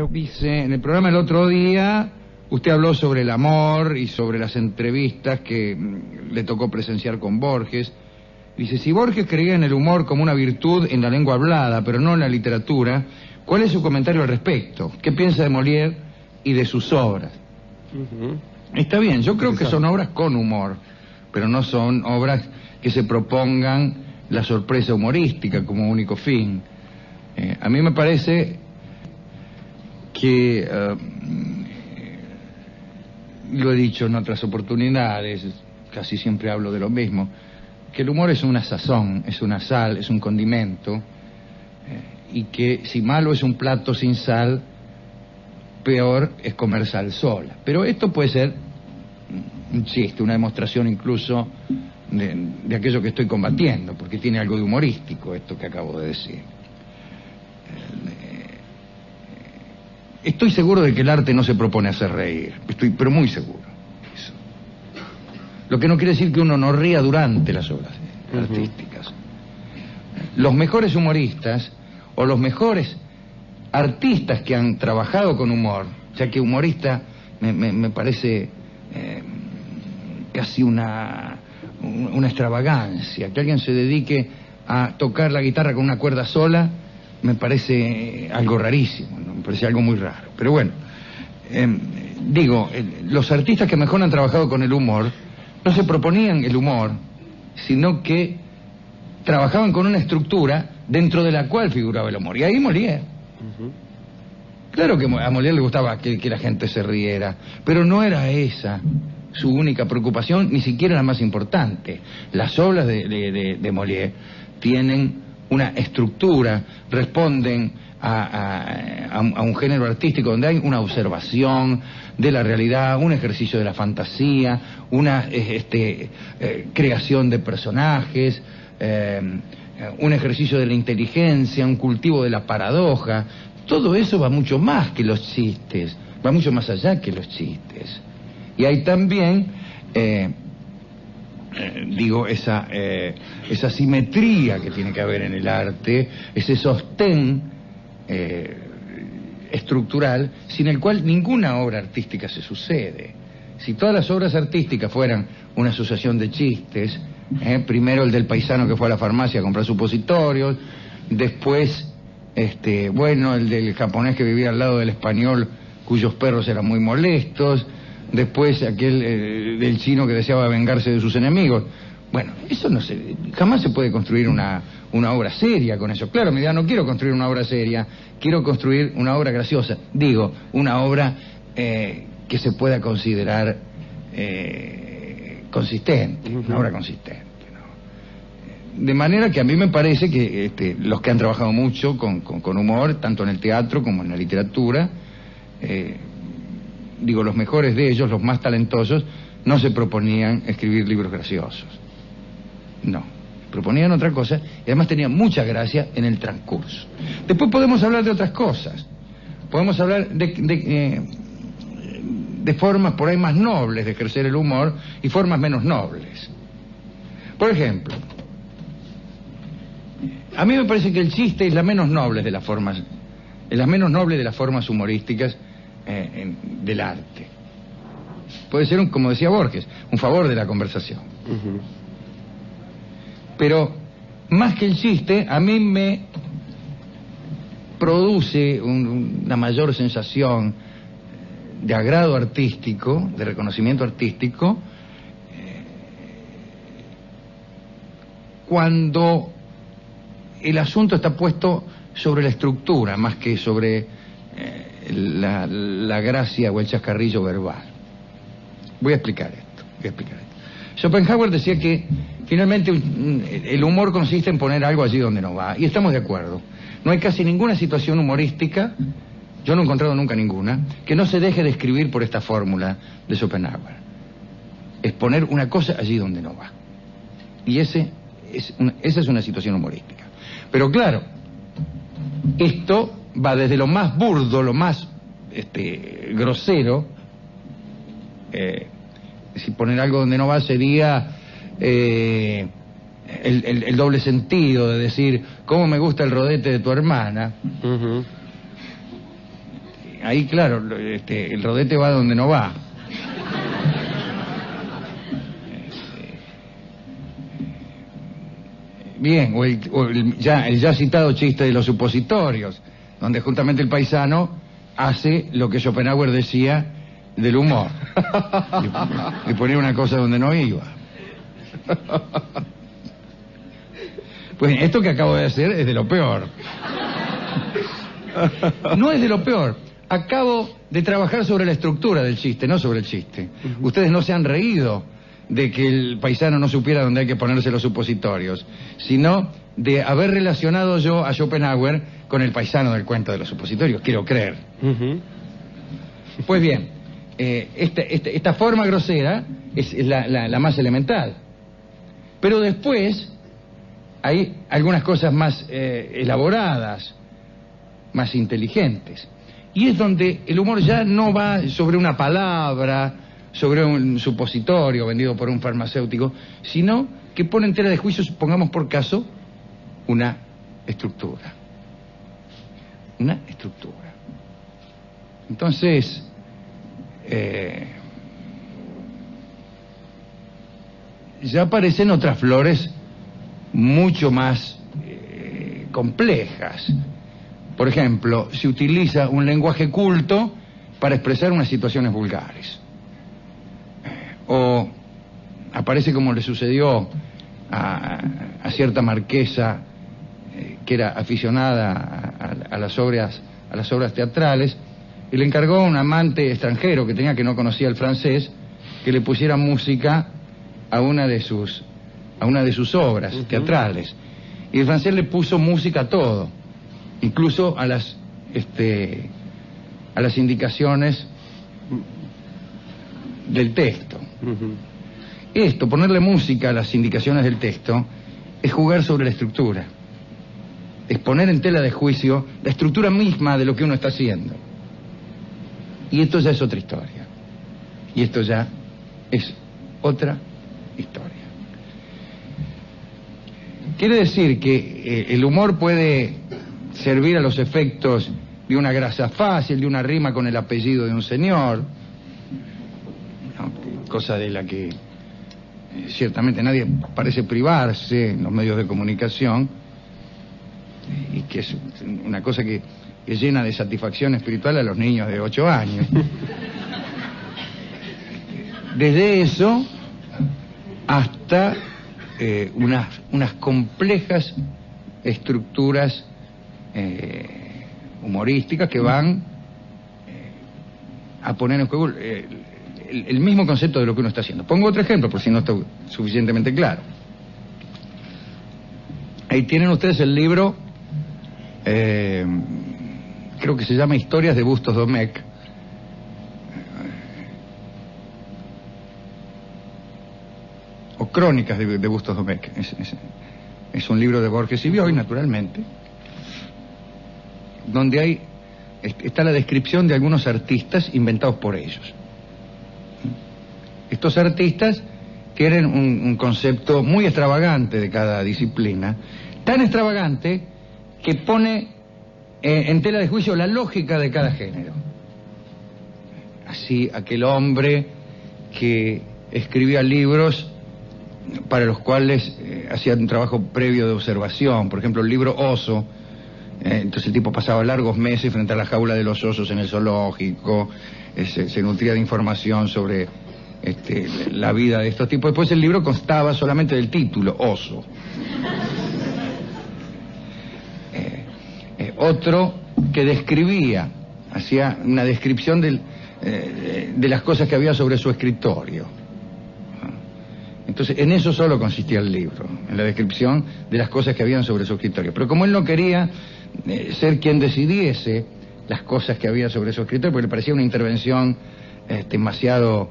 Dice, en el programa el otro día, usted habló sobre el amor y sobre las entrevistas que le tocó presenciar con Borges. Dice, si Borges creía en el humor como una virtud en la lengua hablada, pero no en la literatura, ¿cuál es su comentario al respecto? ¿Qué piensa de Molière y de sus obras? Está bien, yo creo que son obras con humor, pero no son obras que se propongan la sorpresa humorística como único fin. A mí me parece que, lo he dicho en otras oportunidades, casi siempre hablo de lo mismo, que el humor es una sazón, es una sal, es un condimento, y que si malo es un plato sin sal, peor es comer sal sola. Pero esto puede ser un chiste, una demostración incluso de aquello que estoy combatiendo, porque tiene algo de humorístico esto que acabo de decir. Estoy seguro de que el arte no se propone hacer reír, estoy pero muy seguro de eso. Lo que no quiere decir que uno no ría durante las obras artísticas. Los mejores humoristas o los mejores artistas que han trabajado con humor, ya que humorista me parece casi una extravagancia, que alguien se dedique a tocar la guitarra con una cuerda sola, me parece algo rarísimo, ¿no? Me parece algo muy raro. Pero bueno, los artistas que mejor han trabajado con el humor no se proponían el humor, sino que trabajaban con una estructura dentro de la cual figuraba el humor. Y ahí Molière. Claro que a Molière le gustaba que la gente se riera, pero no era esa su única preocupación, ni siquiera la más importante. Las obras de Molière tienen una estructura, responden a un género artístico donde hay una observación de la realidad, un ejercicio de la fantasía, una creación de personajes, un ejercicio de la inteligencia, un cultivo de la paradoja. Todo eso va mucho más que los chistes, va mucho más allá que los chistes. Y hay también, esa simetría que tiene que haber en el arte, ese sostén estructural, sin el cual ninguna obra artística se sucede. Si todas las obras artísticas fueran una asociación de chistes, primero el del paisano que fue a la farmacia a comprar supositorios, después el del japonés que vivía al lado del español cuyos perros eran muy molestos, después aquel del chino que deseaba vengarse de sus enemigos. Bueno, eso jamás se puede construir una obra seria con eso. Claro, me dirá, no quiero construir una obra seria, quiero construir una obra graciosa. Digo, una obra que se pueda considerar consistente, una obra consistente, ¿no? De manera que a mí me parece que los que han trabajado mucho con humor, tanto en el teatro como en la literatura, los mejores de ellos, los más talentosos, no se proponían escribir libros graciosos. No, proponían otra cosa y además tenían mucha gracia en el transcurso. Después podemos hablar de otras cosas. Podemos hablar de formas por ahí más nobles de ejercer el humor y formas menos nobles. Por ejemplo, a mí me parece que el chiste es la menos noble de las formas, humorísticas del arte. Puede ser, como decía Borges, un favor de la conversación. Pero más que el chiste, a mí me produce una mayor sensación de agrado artístico, de reconocimiento artístico, cuando el asunto está puesto sobre la estructura más que sobre la gracia o el chascarrillo verbal. Voy a explicar esto. Schopenhauer decía que finalmente el humor consiste en poner algo allí donde no va, y estamos de acuerdo. No hay casi ninguna situación humorística, yo no he encontrado nunca ninguna, que no se deje de escribir por esta fórmula de Schopenhauer. Es poner una cosa allí donde no va. Y esa es una situación humorística. Pero claro, esto va desde lo más burdo, lo más grosero. Si poner algo donde no va sería el doble sentido de decir, ¿cómo me gusta el rodete de tu hermana? ahí claro, el rodete va donde no va. Bien, o el ya citado chiste de los supositorios, donde justamente el paisano hace lo que Schopenhauer decía del humor. Y ponía una cosa donde no iba. Pues esto que acabo de hacer es de lo peor. No es de lo peor. Acabo de trabajar sobre la estructura del chiste, no sobre el chiste. Ustedes no se han reído de que el paisano no supiera dónde hay que ponerse los supositorios, sino de haber relacionado yo a Schopenhauer con el paisano del cuento de los supositorios, quiero creer. Pues bien, esta forma grosera es la más elemental. Pero después hay algunas cosas más elaboradas, más inteligentes. Y es donde el humor ya no va sobre una palabra, sobre un supositorio vendido por un farmacéutico, sino que pone en tela de juicio, pongamos por caso, una estructura. Una estructura. Entonces, ya aparecen otras flores mucho más complejas. Por ejemplo, se utiliza un lenguaje culto para expresar unas situaciones vulgares. O aparece, como le sucedió a cierta marquesa que era aficionada a las obras teatrales, y le encargó a un amante extranjero que no conocía el francés, que le pusiera música a una de sus obras teatrales. Y el francés le puso música a todo, incluso a las indicaciones del texto. Esto, ponerle música a las indicaciones del texto, es jugar sobre la estructura. Es poner en tela de juicio la estructura misma de lo que uno está haciendo. Y esto ya es otra historia. Y esto ya es otra historia. Quiere decir que el humor puede servir a los efectos de una grasa fácil, de una rima con el apellido de un señor, ¿no? Cosa de la que ciertamente nadie parece privarse en los medios de comunicación, y que es una cosa que llena de satisfacción espiritual a los niños de 8 años. Desde eso hasta unas complejas estructuras humorísticas que van a poner en juego el mismo concepto de lo que uno está haciendo. Pongo otro ejemplo, por si no está suficientemente claro. Ahí tienen ustedes el libro, creo que se llama Historias de Bustos Domecq. O Crónicas de Bustos Domecq. Es un libro de Borges y Bioy, naturalmente, donde está la descripción de algunos artistas inventados por ellos. Estos artistas tienen un concepto muy extravagante de cada disciplina, tan extravagante que pone en tela de juicio la lógica de cada género. Así, aquel hombre que escribía libros para los cuales hacía un trabajo previo de observación, por ejemplo el libro Oso, entonces el tipo pasaba largos meses frente a la jaula de los osos en el zoológico, se nutría de información sobre la vida de estos tipos. Después el libro constaba solamente del título, Oso. Otro que describía, hacía una descripción de las cosas que había sobre su escritorio. Entonces, en eso solo consistía el libro, en la descripción de las cosas que habían sobre su escritorio. Pero como él no quería ser quien decidiese las cosas que había sobre su escritorio, porque le parecía una intervención demasiado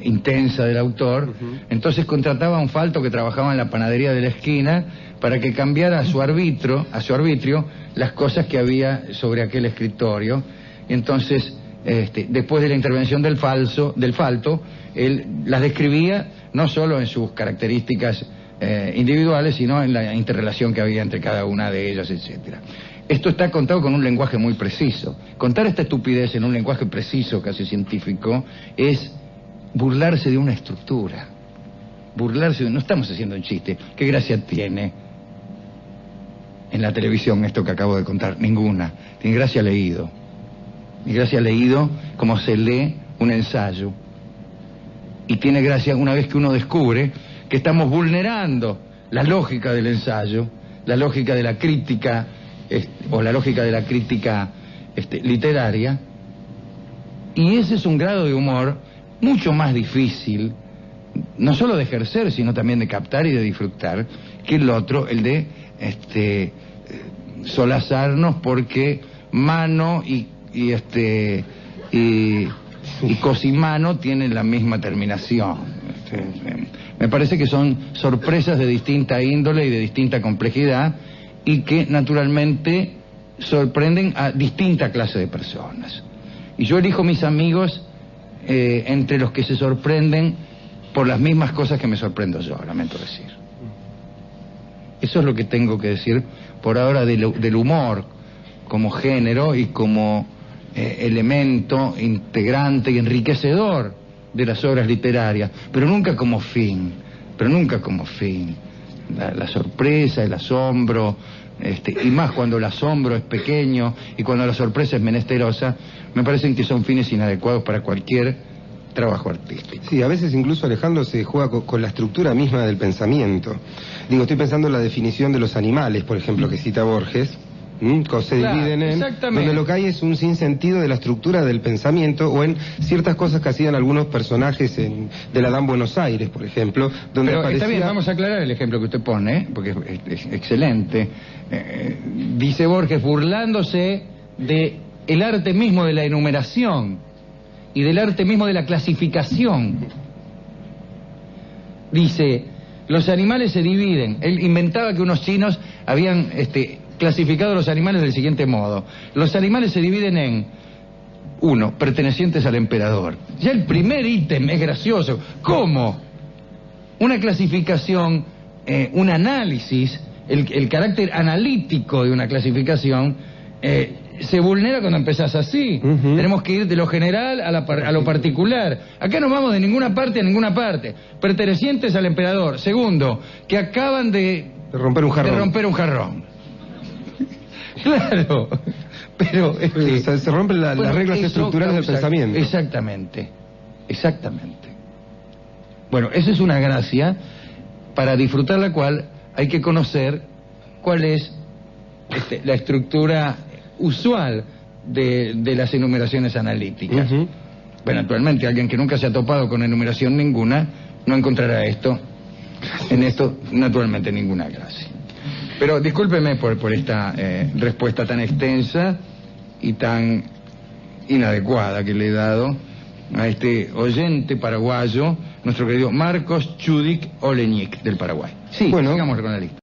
intensa del autor, entonces contrataba a un falto que trabajaba en la panadería de la esquina para que cambiara a su arbitrio las cosas que había sobre aquel escritorio. Y entonces, después de la intervención del falto, él las describía no solo en sus características individuales, sino en la interrelación que había entre cada una de ellas, etcétera. esto está contado con un lenguaje muy preciso. Contar esta estupidez en un lenguaje preciso, casi científico, es burlarse de una estructura. No estamos haciendo un chiste. ¿Qué gracia tiene en la televisión esto que acabo de contar? Ninguna. Tiene gracia leído. Y gracia leído como se lee un ensayo. Y tiene gracia una vez que uno descubre que estamos vulnerando la lógica del ensayo, la lógica de la crítica, o la lógica de la crítica literaria. Y ese es un grado de humor mucho más difícil, no solo de ejercer, sino también de captar y de disfrutar, que el otro, el de solazarnos porque mano y cosimano tienen la misma terminación. Me parece que son sorpresas de distinta índole y de distinta complejidad y que naturalmente sorprenden a distinta clase de personas. Y yo elijo mis amigos entre los que se sorprenden por las mismas cosas que me sorprendo yo, lamento decir. Eso es lo que tengo que decir por ahora del humor como género y como elemento integrante y enriquecedor de las obras literarias, pero nunca como fin, la sorpresa, el asombro, y más cuando el asombro es pequeño y cuando la sorpresa es menesterosa, me parecen que son fines inadecuados para cualquier trabajo artístico. Sí, a veces incluso, Alejandro, se juega con la estructura misma del pensamiento. Digo, estoy pensando en la definición de los animales, por ejemplo, que cita Borges. Se dividen en donde lo que hay es un sinsentido de la estructura del pensamiento, o en ciertas cosas que hacían algunos personajes de la Dan Buenos Aires, por ejemplo, donde pero aparecía... Está bien, vamos a aclarar el ejemplo que usted pone, porque es excelente. Dice Borges, burlándose de el arte mismo de la enumeración y del arte mismo de la clasificación. Dice, los animales se dividen. Él inventaba que unos chinos habían clasificado los animales del siguiente modo. Los animales se dividen en, 1, pertenecientes al emperador. Ya el primer ítem es gracioso. ¿Cómo? Una clasificación, un análisis, el carácter analítico de una clasificación se vulnera cuando empezás así. Tenemos que ir de lo general a lo particular. Acá no vamos de ninguna parte a ninguna parte. Pertenecientes al emperador. Segundo, que acaban de romper un jarrón. Claro, pero se rompen las reglas estructurales del pensamiento. Exactamente. Bueno, esa es una gracia para disfrutar la cual hay que conocer cuál es la estructura usual de las enumeraciones analíticas. Bueno, actualmente alguien que nunca se ha topado con enumeración ninguna no encontrará en esto naturalmente ninguna gracia. Pero discúlpeme por esta respuesta tan extensa y tan inadecuada que le he dado a este oyente paraguayo, nuestro querido Marcos Chudik Oleñic, del Paraguay. Sí, bueno, sigamos con la lista.